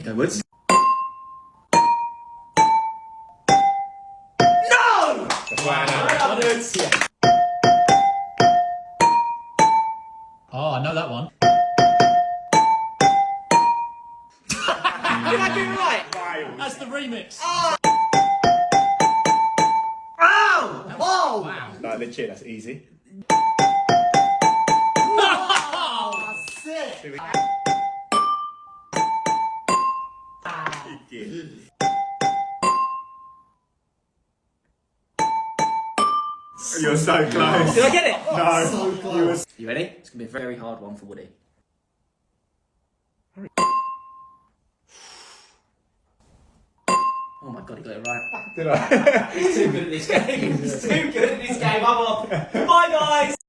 you go, Woods. No! Wow. Woods. Yeah. Oh, I know that one. Did I do it right? That's the remix. Oh! Ow! Oh! Wow. No, legit, that's easy. Oh, sick! You're so close. Did I get it? No. So close. You ready? It's going to be a very hard one for Woody. Oh my god, he got it right. Did I? He's too good at this game. He's too good at this game. I'm off. Bye, guys.